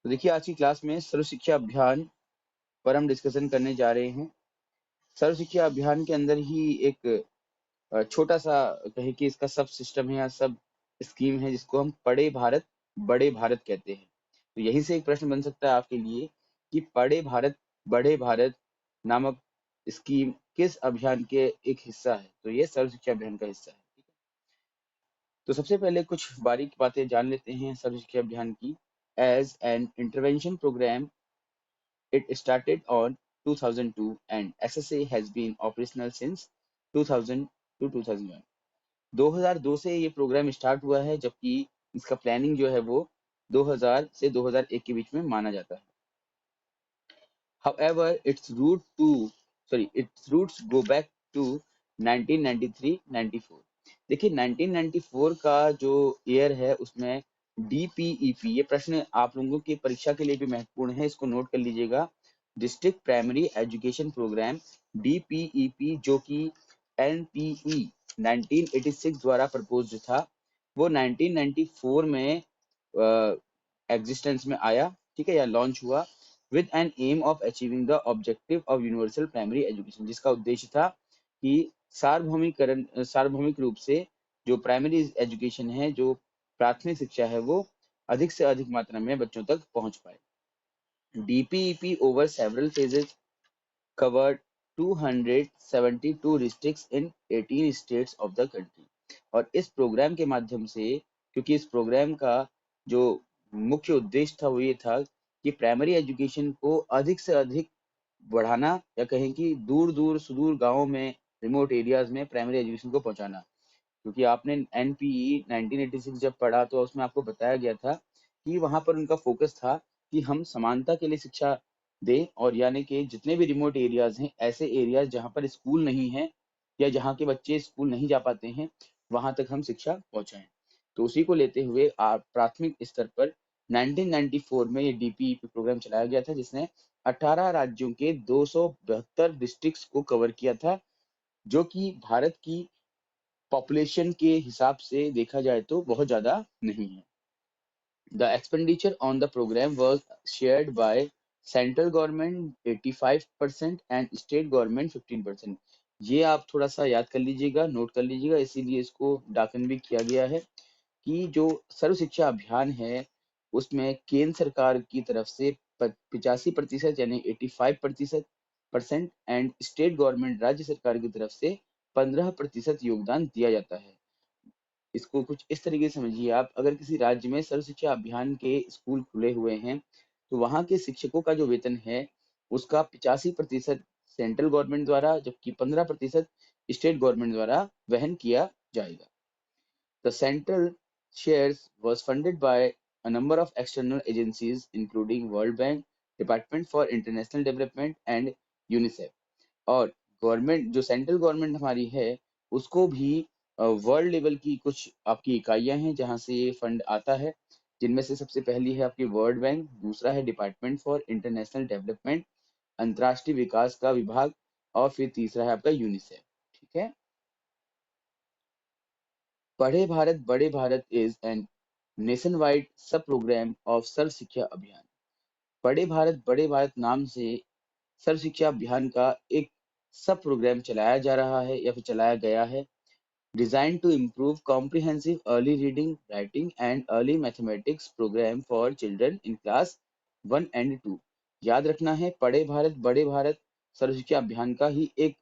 तो देखिए आज की क्लास में सर्व शिक्षा अभियान पर हम डिस्कशन करने जा रहे हैं। सर्व शिक्षा अभियान के अंदर ही एक छोटा सा कहे कि इसका सब सिस्टम है या सब स्कीम है जिसको हम पढ़े भारत बड़े भारत कहते हैं। तो यहीं से एक प्रश्न बन सकता है आपके लिए कि पढ़े भारत बड़े भारत नामक स्कीम किस अभियान के एक हिस्सा है। तो ये सर्व शिक्षा अभियान का हिस्सा है। ठीक है, तो सबसे पहले कुछ बारीक बातें जान लेते हैं सर्व शिक्षा अभियान की। As an intervention programme it started on 2002 and SSA has been operational since 2000 to 2001। 2002 से ये प्रोग्राम स्टार्ट हुआ है, जबकि इसका प्लानिंग जो है वो 2000 से 2001 के बीच में माना जाता है। However, its roots go back to 1993-94। देखिए 1994 का जो ईयर है उसमें DPEP, ये प्रश्न आप लोगों की परीक्षा के लिए भी महत्वपूर्ण है, इसको नोट कर लीजिएगा। District primary education programme DPEP, जो कि NPE 1986 द्वारा प्रपोज्ड था, वो 1994 में एग्जिस्टेंस में आया। ठीक है, या लॉन्च हुआ with an aim of achieving the objective of universal primary education, जिसका उद्देश्य था कि सार्वभौमिक रूप से जो प्राइमरी एजुकेशन है, जो प्राथमिक शिक्षा है, वो अधिक से अधिक मात्रा में बच्चों तक पहुंच पाए। DPEP over several phases covered 272 districts in 18 states of the country। और इस प्रोग्राम के माध्यम से, क्योंकि इस प्रोग्राम का जो मुख्य उद्देश्य था वो ये था कि प्राइमरी एजुकेशन को अधिक से अधिक बढ़ाना, या कहें कि दूर दूर सुदूर गांवों में, रिमोट एरियाज में प्राइमरी एजुकेशन को पहुंचाना। क्योंकि आपने NPE 1986 जब पढ़ा तो उसमें आपको बताया गया था कि वहां पर उनका फोकस था कि हम समानता के लिए शिक्षा दें, और यानी कि जितने भी रिमोट एरियाज हैं, ऐसे एरियाज जहां पर स्कूल नहीं है या जहां के बच्चे स्कूल नहीं जा पाते हैं, वहां तक हम शिक्षा पहुंचाएं। तो उसी को लेते हुए प्राथमिक स्तर पर 1994 में ये DPEP प्रोग्राम चलाया गया था, जिसने 18 राज्यों के 272 डिस्ट्रिक्ट्स को कवर किया था, जो कि भारत की पॉपुलेशन के हिसाब से देखा जाए तो बहुत ज्यादा नहीं है। The expenditure on the program was shared by central government 85% and state government 15%। ये आप थोड़ा सा याद कर लीजिएगा, नोट कर लीजिएगा, इसीलिए इसको डाकन भी किया गया है कि जो सर्व शिक्षा अभियान है उसमें केंद्र सरकार की तरफ से 85% यानी 85% एंड स्टेट गवर्नमेंट राज्य सरकार की तरफ से 15% योगदान दिया जाता है। इसको कुछ इस तरीके से समझिए आप, अगर किसी राज्य में सर्व शिक्षा अभियान के स्कूल खुले हुए हैं तो वहां के शिक्षकों का जो वेतन है उसका 85% सेंट्रल गवर्नमेंट द्वारा, जबकि 15% स्टेट गवर्नमेंट द्वारा वहन किया जाएगा। The central shares was funded by a number of external agencies including World Bank, Department for International Development and UNICEF। और गवर्नमेंट, जो सेंट्रल गवर्नमेंट हमारी है, उसको भी वर्ल्ड लेवल की कुछ आपकी इकाइयां हैं जहां से ये फंड आता है, जिनमें से सबसे पहली है आपकी वर्ल्ड बैंक, दूसरा है डिपार्टमेंट फॉर इंटरनेशनल डेवलपमेंट, अंतर्राष्ट्रीय विकास का विभाग, और फिर तीसरा है आपका यूनिसेफ। ठीक है, पढ़े भारत बड़े Bharat is an nation wide सब प्रोग्राम ऑफ सर्व शिक्षा अभियान। पढ़े भारत बड़े भारत नाम से सर्व शिक्षा अभियान का एक सब प्रोग्राम चलाया जा रहा है या फिर चलाया गया है, design to improve comprehensive early reading writing and early mathematics programme for children in class 1 and 2। याद रखना है, पढ़े भारत बड़े भारत सर्व शिक्षा अभियान का ही एक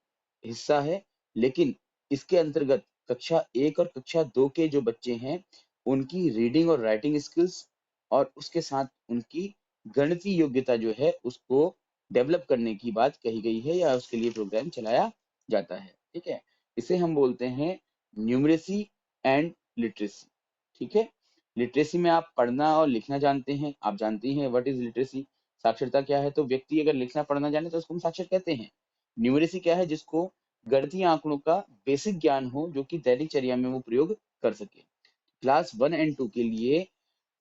हिस्सा है, लेकिन इसके अंतर्गत कक्षा 1 और कक्षा 2 के जो बच्चे हैं उनकी रीडिंग और राइटिंग स्किल्स और उसके साथ उनकी गणितीय योग्यता जो है उसको डेवलप करने की बात कही गई है, या उसके लिए प्रोग्राम चलाया जाता है। ठीक है, इसे हम बोलते हैं न्यूमरेसी एंड लिटरेसी। ठीक है, लिटरेसी में आप पढ़ना और लिखना जानते हैं, आप जानती हैं व्हाट इज लिटरेसी, साक्षरता क्या है। तो व्यक्ति अगर लिखना पढ़ना जाने तो उसको हम साक्षर कहते हैं। न्यूमरेसी क्या है, जिसको गणितीय आंकड़ों का बेसिक ज्ञान हो, जो कि दैनिक में वो प्रयोग कर सके। क्लास 1 and 2 के लिए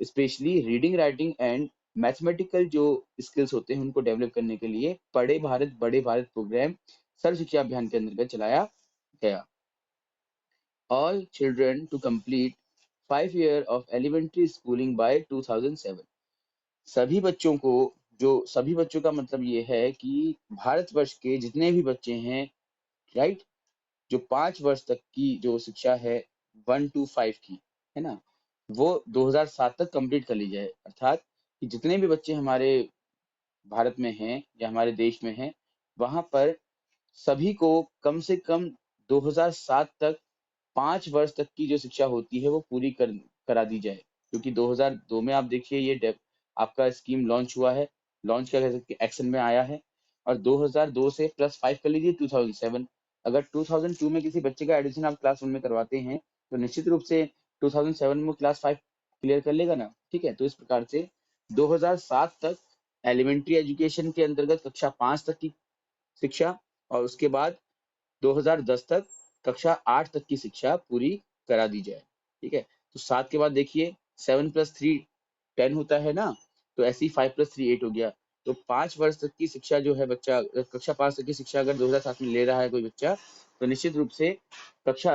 specially reading writing and mathematical जो स्किल्स होते हैं उनको डेवलप करने के लिए पढ़े भारत बड़े भारत प्रोग्राम सर्व शिक्षा अभियान के अंतर्गत चलाया गया। All children to complete 5 years of elementary schooling by 2007। सभी बच्चों का मतलब ये है कि भारतवर्ष के जितने भी बच्चे हैं, राइट, जो 5 वर्ष तक की जो शिक्षा है 1 to 5 की, है ना, वो 2007 तक कंप्लीट कर ली जाए। अर्थात कि जितने भी बच्चे हमारे भारत में हैं या हमारे देश में हैं, वहां पर सभी को कम से कम 2007 तक 5 वर्ष तक की जो शिक्षा होती है वो पूरी करा दी जाए। क्योंकि 2002 में आप देखिए आपका स्कीम लॉन्च हुआ है, लॉन्च क्या कह सकते एक्शन में आया है, और 2002 से +5 कर लीजिए 2007। अगर 2002 में किसी बच्चे का एडमिशन आप क्लास 1 में करवाते हैं तो निश्चित रूप से 2007 में क्लास 5 क्लियर कर लेगा ना। ठीक है, तो इस प्रकार से 2007 तक एलिमेंट्री एजुकेशन के अंतर्गत कक्षा 5 तक की शिक्षा, और उसके बाद 2010 तक कक्षा 8 तक की शिक्षा पूरी करा दी जाए। ठीक है, तो 7 के बाद देखिए 7+3 10 होता है ना, तो ऐसे ही 5+3 8 हो गया। तो 5 वर्ष तक की शिक्षा जो है बच्चा, कक्षा 5 तक की शिक्षा अगर 2007 में ले रहा है कोई बच्चा, तो निश्चित रूप से कक्षा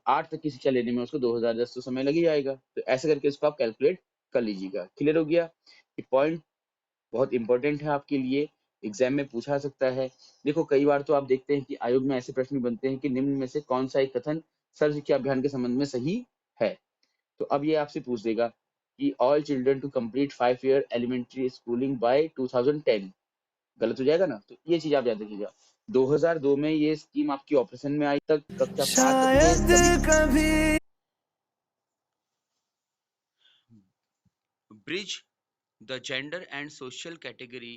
8 तक की शिक्षा लेने में उसको 2010 तो समय लग ही जाएगा। तो ऐसे करके इसको आप कैलकुलेट कर लीजिएगा। क्लियर हो गया? ये पॉइंट बहुत इंपॉर्टेंट है आपके लिए, एग्जाम में पूछा सकता है। देखो कई बार तो आप देखते हैं कि आयोग में ऐसे प्रश्न बनते हैं कि निम्न में से कौन सा एक कथन सर्व शिक्षा अभियान के संबंध में सही है। तो अब ये आपसे पूछ देगा कि all children to complete 5 year elementary schooling by 2010, गलत हो जाएगा ना। तो ये चीज आप याद रखिएगा। 2002 में ये स्कीम आपकी ऑपरेशन में आई, तक कक्षा 5 तक ये शायद सभी कभी Bridge the gender and social category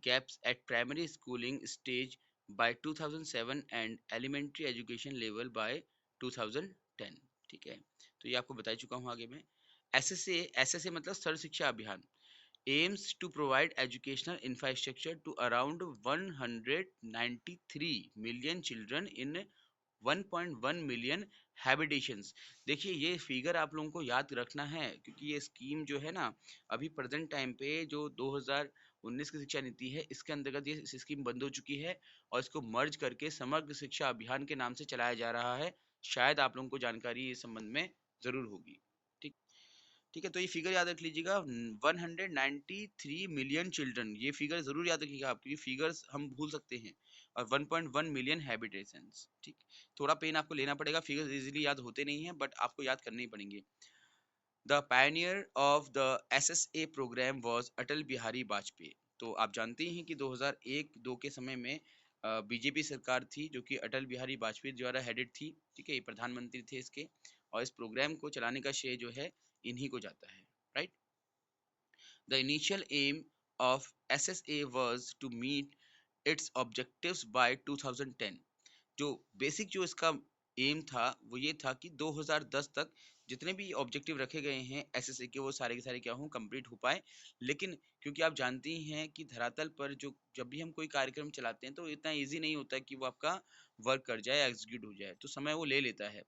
gaps at primary schooling stage by 2007 and elementary education level by 2010। ठीक है, तो ये आपको बता चुका हूँ आगे में। एसएसए मतलब सर्व शिक्षा अभियान aims to provide educational infrastructure to around 193 million children in 1.1 million habitations. देखिए ये फिगर आप लोगों को याद रखना है, क्योंकि ये स्कीम जो है ना अभी प्रेजेंट टाइम पे जो 2019 की शिक्षा नीति है इसके अंतर्गत ये स्कीम बंद हो चुकी है और इसको मर्ज करके समग्र शिक्षा अभियान के नाम से चलाया जा रहा है। शायद आप लोगों को जानकारी इस संबंध में जरूर होगी। ठीक ठीक है, तो ये फिगर याद रख लीजिएगा 193 मिलियन चिल्ड्रन, ये फिगर जरूर याद रखिएगा आप, क्योंकि फिगर्स हम भूल सकते हैं। और 1.1 मिलियन हैबिटेशंस। ठीक, थोड़ा पेन आपको लेना पड़ेगा, फिगर्स इजीली याद होते नहीं हैं बट आपको याद करने ही पड़ेंगे। The pioneer of the SSA program was Atal Bihari Vajpayee. तो आप जानते हैं कि 2001-2 के समय में बीजेपी सरकार थी जो कि अटल बिहारी वाजपेयी द्वारा हेडेड थी। ठीक है, ये प्रधानमंत्री थे इसके, और इस प्रोग्राम को चलाने का श्रेय जो है इन्हीं को जाता है। Right, the initial aim of SSA was to meet its objectives by 2010। जो बेसिक जो इसका एम था वो ये था कि 2010 तक जितने भी ऑब्जेक्टिव रखे गए हैं एसएसए के वो सारे के सारे क्या हों, कंप्लीट हो पाए। लेकिन क्योंकि आप जानते ही हैं कि धरातल पर जो जब भी हम कोई कार्यक्रम चलाते हैं तो इतना इजी नहीं होता कि वो आपका वर्क कर जाए, एग्जीक्यूट हो जाए, तो समय वो ले लेता है।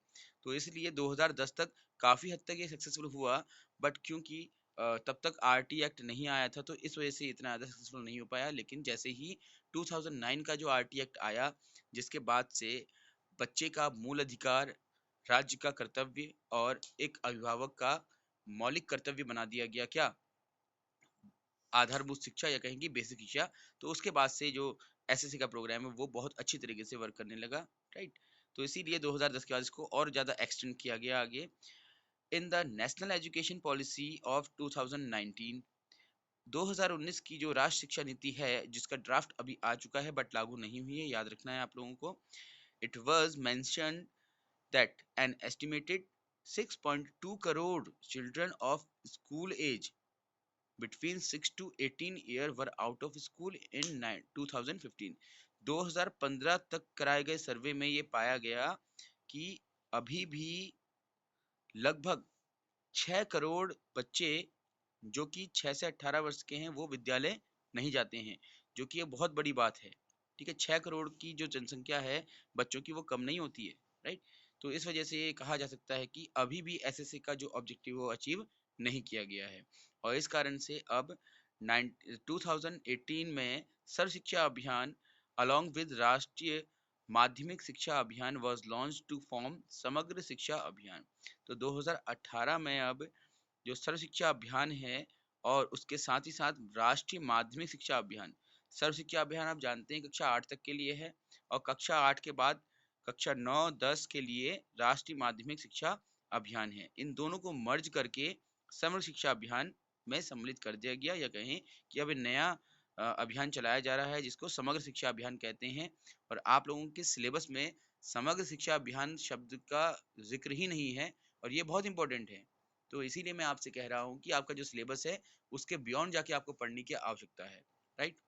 तो इसलिए 2010 तक काफ़ी हद तक ये सक्सेसफुल हुआ, बट क्योंकि तब तक आरटी एक्ट नहीं आया था तो इस वजह से इतना ज़्यादा सक्सेसफुल नहीं हो पाया। लेकिन जैसे ही 2009 का जो आरटी एक्ट आया, जिसके बाद से बच्चे का मूल अधिकार, राज्य का कर्तव्य और एक अभिभावक का मौलिक कर्तव्य बना दिया गया, क्या, आधारभूत शिक्षा या कहेंगे बेसिक शिक्षा। तो उसके बाद से जो एसएससी का प्रोग्राम है वो बहुत अच्छी तरीके से वर्क करने लगा। राइट, तो इसीलिए 2010 के बाद इसको और ज़्यादा एक्सटेंड किया गया आगे। In the national education policy of 2019, 2019 की जो राष्ट्रीय शिक्षा नीति है जिसका ड्राफ्ट अभी आ चुका है बट लागू नहीं हुई है, याद रखना है आप लोगों को। It was mentioned that an estimated 6.2 crore children of school age between 6 to 18 year were out of school in 2015। 2015 तक कराए गए सर्वे में ये पाया गया कि अभी भी लगभग 6 करोड़ बच्चे जो कि 6 से 18 वर्ष के हैं वो विद्यालय नहीं जाते हैं, जो कि ये बहुत बड़ी बात है। ठीक है, 6 करोड़ की जो जनसंख्या है बच्चों की वो कम नहीं होती है। राइट, तो इस वजह से ये कहा जा सकता है कि अभी भी एसएससी का जो ऑब्जेक्टिव वो अचीव नहीं किया गया है। और इस कारण से अब 2018 में सर्व शिक्षा अभियान अलॉन्ग विद राष्ट्रीय माध्यमिक शिक्षा अभियान वाज लॉन्च टू फॉर्म समग्र शिक्षा अभियान। तो 2018 में अब जो सर्व शिक्षा अभियान है और उसके साथ ही साथ राष्ट्रीय माध्यमिक शिक्षा अभियान, सर्व शिक्षा अभियान आप जानते हैं कक्षा 8 तक के लिए है, और कक्षा 8 के बाद कक्षा 9-10 के लिए राष्ट्रीय माध्यमिक शिक्षा अभियान है। इन दोनों को मर्ज करके समग्र शिक्षा अभियान में सम्मिलित कर दिया गया, या कहें कि अब नया अभियान चलाया जा रहा है जिसको समग्र शिक्षा अभियान कहते हैं। और आप लोगों के सिलेबस में समग्र शिक्षा अभियान शब्द का जिक्र ही नहीं है, और ये बहुत इंपॉर्टेंट है। तो इसीलिए मैं आपसे कह रहा हूँ कि आपका जो सिलेबस है उसके बियॉन्ड जाके आपको पढ़ने की आवश्यकता है, right.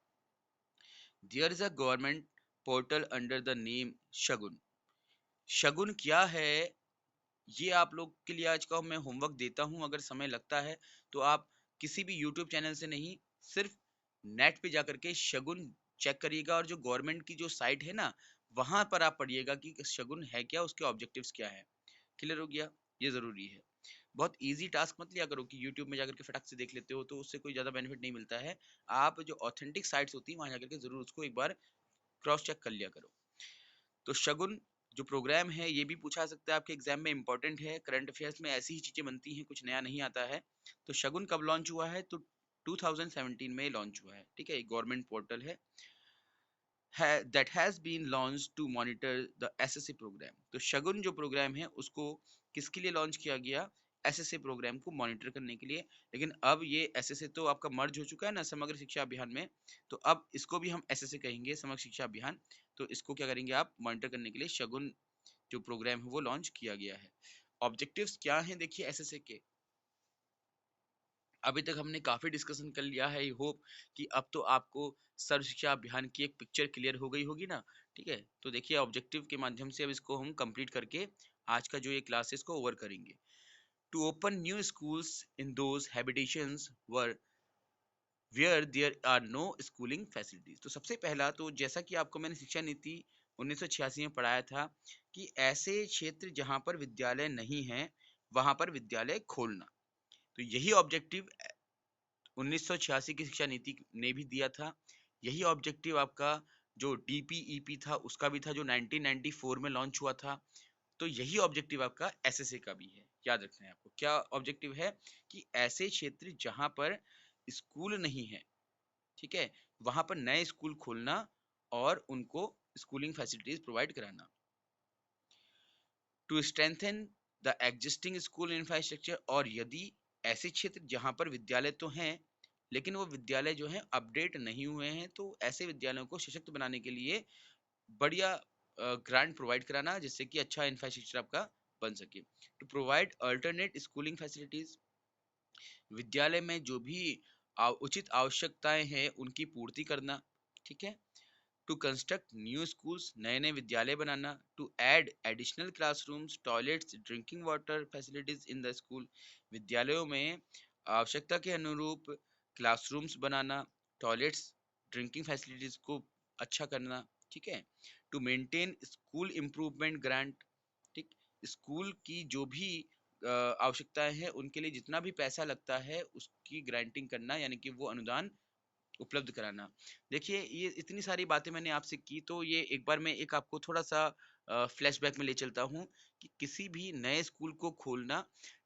There is a government portal under the name Shagun. Shagun क्या है, ये आप लोग के लिए आज का मैं होमवर्क देता हूँ। अगर समय लगता है तो आप किसी भी यूट्यूब चैनल से नहीं, सिर्फ नेट पे जाकर के शगुन चेक करिएगा, और जो गवर्नमेंट की जो साइट है ना, वहां पर आप पढ़िएगा कि शगुन है क्या, उसके ऑब्जेक्टिव्स क्या है। क्लियर हो गया, ये जरूरी है। बहुत इजी टास्क मत लिया करो कि यूट्यूब में जाकर के फटाक से देख लेते हो, तो उससे कोई ज्यादा बेनिफिट नहीं मिलता है। आप जो ऑथेंटिक साइट्स होती है वहां जाकर के जरूर उसको एक बार क्रॉस चेक कर लिया करो। तो शगुन जो प्रोग्राम है ये भी पूछा सकता है आपके एग्जाम में, इंपॉर्टेंट है। करंट अफेयर्स में ऐसी ही चीजें बनती हैं, कुछ नया नहीं आता है। तो शगुन कब लॉन्च हुआ है, तो 2017 में लॉन्च हुआ है, ठीक है। एक गवर्नमेंट पोर्टल है that has been launched to monitor the SSA program। तो शगुन जो प्रोग्राम है उसको किसके लिए लॉन्च किया गया, एसएसए प्रोग्राम को मॉनिटर करने के लिए। लेकिन अब ये एसएसए तो आपका मर्ज हो चुका है ना समग्र शिक्षा अभियान में, तो अब इसको भी हम एसएसए कहेंगे, समग्र शिक्षा अभियान। तो इसको क्या करेंगे आप, मॉनिटर करने के लिए शगुन जो प्रोग्राम है वो लॉन्च किया गया है। ऑब्जेक्टिव्स क्या हैं देखिए एसएसए के। अभी तक हमने काफी डिस्कशन कर लिया है, आई होप कि अब तो आपको सर्व शिक्षा अभियान की एक पिक्चर क्लियर हो गई होगी ना। ठीक है, तो देखिए ऑब्जेक्टिव के माध्यम से अब इसको हम कंप्लीट करके आज का जो ये क्लास है इसको ओवर करेंगे। To open new schools in those habitations where where there are no schooling facilities. तो सबसे पहला तो जैसा कि आपको मैंने शिक्षा नीति 1986 में पढ़ाया था कि ऐसे क्षेत्र जहां पर विद्यालय नहीं है वहां पर विद्यालय खोलना। तो यही ऑब्जेक्टिव 1986 की शिक्षा नीति ने भी दिया था। यही ऑब्जेक्टिव आपका जो डीपीईपी था उसका भी था, जो 1994 में लॉन्च हुआ था। तो यही ऑब्जेक्टिव आपका एसएसए का भी है। याद रखना है आपको क्या ऑब्जेक्टिव है, कि ऐसे क्षेत्र जहां पर स्कूल नहीं है, ठीक है, वहां पर नए स्कूल खोलना और उनको स्कूलिंग फैसिलिटीज प्रोवाइड कराना। To strengthen the existing school infrastructure, और यदि ऐसे क्षेत्र जहां पर विद्यालय तो हैं लेकिन वो विद्यालय जो है अपडेट नहीं हुए हैं, तो ऐसे विद्यालयों को सशक्त बनाने के लिए बढ़िया ग्रांट प्रोवाइड कराना जिससे कि अच्छा इंफ्रास्ट्रक्चर आपका बन सके। To provide alternate schooling facilities, विद्यालय में जो भी उचित आवश्यकताएं हैं उनकी पूर्ति करना, ठीक है। टू कंस्ट्रक्ट न्यू स्कूल्स, नए नए विद्यालय बनाना। To add additional classrooms, toilets, drinking water facilities in the school, विद्यालयों में आवश्यकता के अनुरूप क्लासरूम्स बनाना, टॉयलेट्स, ड्रिंकिंग फैसिलिटीज को अच्छा करना, ठीक है। To maintain school improvement grant, ठीक, स्कूल की जो भी आवश्यकताएं हैं उनके लिए जितना भी पैसा लगता है उसकी ग्रांटिंग करना, यानी कि वो अनुदान उपलब्ध कराना। देखिए ये इतनी सारी बातें मैंने आपसे की, तो ये एक बार मैं एक आपको थोड़ा सा फ्लैशबैक में ले चलता हूँ कि किसी भी नए स्कूल को खोलना,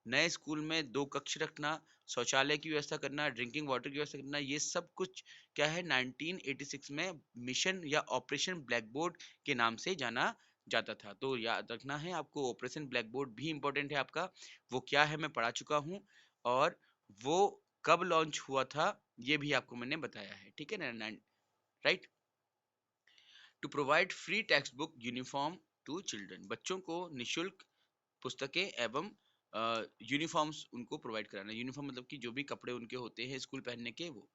नए स्कूल में 2 कक्ष रखना, शौचालय की व्यवस्था करना, ड्रिंकिंग वाटर की व्यवस्था करना, ये सब कुछ क्या है 1986 में मिशन या ऑपरेशन ब्लैक बोर्ड के नाम से जाना जाता था। तो याद रखना है आपको, ऑपरेशन ब्लैक बोर्ड भी इंपॉर्टेंट है आपका, वो क्या है मैं पढ़ा चुका हूँ, और वो कब लॉन्च हुआ था ये भी आपको मैंने बताया है, ठीक है ना, right. To provide free text book uniform to children, बच्चों को निशुल्क पुस्तकें एवं यूनिफॉर्म्स उनको प्रोवाइड कराना। यूनिफॉर्म मतलब कि जो भी कपड़े उनके होते हैं स्कूल पहनने के वो।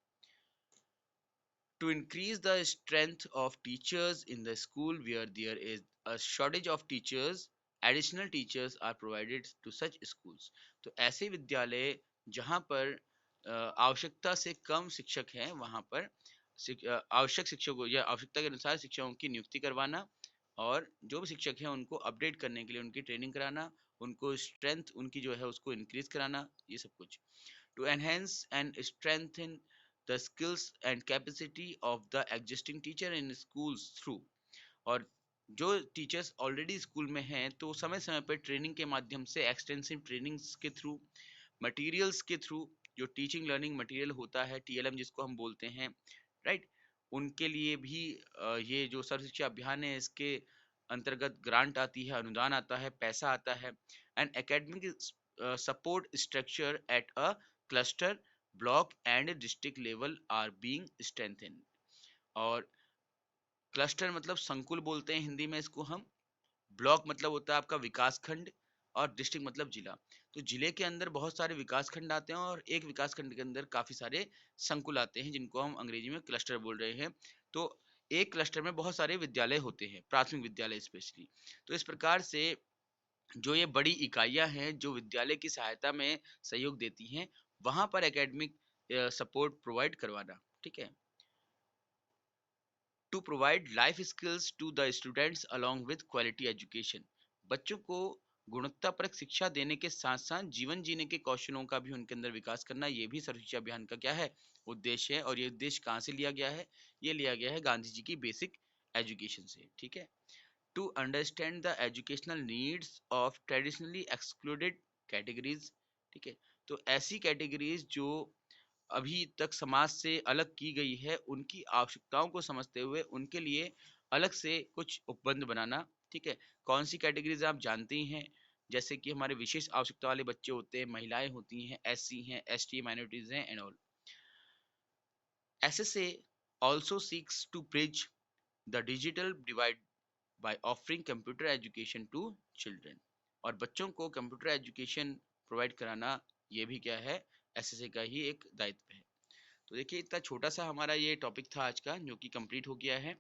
To increase the strength of teachers in the school where there is a shortage of teachers, additional teachers are provided to such schools। तो ऐसे विद्यालय जहाँ पर आवश्यकता से कम शिक्षक हैं वहाँ पर आवश्यक शिक्षकों या आवश्यकता के अनुसार शिक्षकों की नियुक्ति करवाना, और जो भी शिक्षक हैं उनको अपडेट करने के लिए उनकी ट्रेनिंग कराना, उनको स्ट्रेंथ उनकी जो है उसको इंक्रीज कराना, ये सब कुछ। To enhance and strengthen the skills and capacity of the existing teacher in schools through, और जो टीचर्स ऑलरेडी स्कूल में हैं तो समय समय पर ट्रेनिंग के माध्यम से, एक्सटेंसिव ट्रेनिंग्स के थ्रू, मटेरियल्स के थ्रू, जो टीचिंग लर्निंग मटेरियल होता है, टीएलएम जिसको हम बोलते हैं, राइट, उनके लिए भी ये जो सर्व शिक्षा अभियान है इसके अंतर्गत ग्रांट आती है, अनुदान आता है, पैसा आता है। And academic support structure at a cluster, block and district level are being strengthen. और क्लस्टर मतलब संकुल बोलते हैं हिंदी में इसको हम, ब्लॉक मतलब होता है आपका विकास खंड, और डिस्ट्रिक्ट मतलब जिला। तो जिले के अंदर बहुत सारे विकास खंड आते हैं और एक विकास खंड के अंदर काफी सारे संकुल आते हैं जिनको हम अंग्रेजी में क्लस्टर बोल रहे हैं। तो एक क्लस्टर में बहुत सारे विद्यालय होते हैं, प्राथमिक विद्यालय स्पेशली। तो इस प्रकार से जो ये बड़ी इकाइयां हैं जो विद्यालय की सहायता में सहयोग देती हैं, वहां पर एकेडमिक सपोर्ट प्रोवाइड करवाना, ठीक है। To provide life skills to the students along with quality education, बच्चों को गुणवत्तापरक शिक्षा देने के साथ साथ जीवन जीने के कौशलों का भी उनके अंदर विकास करना, ये भी सर्व शिक्षा अभियान का क्या है, उद्देश्य है। और ये उद्देश्य कहाँ से लिया गया है, ये लिया गया है गांधी जी की बेसिक एजुकेशन से, ठीक है। To understand the educational needs of traditionally excluded categories, ठीक है। तो ऐसी कैटेगरीज जो अभी तक समाज से अलग की गई है, उनकी आवश्यकताओं को समझते हुए उनके लिए अलग से कुछ उपबंध बनाना, ठीक है। कौन सी कैटेगरीज आप जानते ही हैं, जैसे कि हमारे विशेष आवश्यकता वाले बच्चे होते हैं, महिलाएं होती हैं, एससी हैं, एसटी माइनॉरिटीज हैं and all. SSA also seeks to bridge the digital divide by offering computer education to children, और बच्चों को कंप्यूटर एजुकेशन प्रोवाइड कराना ये भी क्या है, एसएसए का ही एक दायित्व है। तो देखिए इतना छोटा सा हमारा ये टॉपिक था आज का जो कि कंप्लीट हो गया है।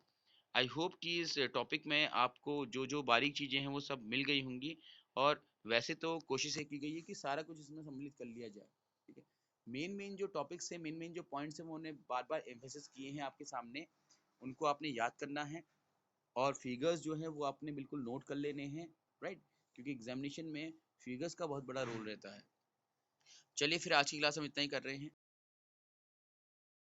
आई होप कि इस टॉपिक में आपको जो जो बारीक चीज़ें हैं वो सब मिल गई होंगी। और वैसे तो कोशिश ये की गई है कि सारा कुछ इसमें सम्मिलित कर लिया जाए, ठीक है। मेन मेन जो टॉपिक्स है, मेन मेन जो पॉइंट्स हैं वो उन्हें बार बार एम्फेसिस किए हैं आपके सामने, उनको आपने याद करना है। और फिगर्स जो है वो आपने बिल्कुल नोट कर लेने हैं, राइट, क्योंकि एग्जामिनेशन में फिगर्स का बहुत बड़ा रोल रहता है। चलिए फिर आज की क्लास हम इतना ही कर रहे हैं।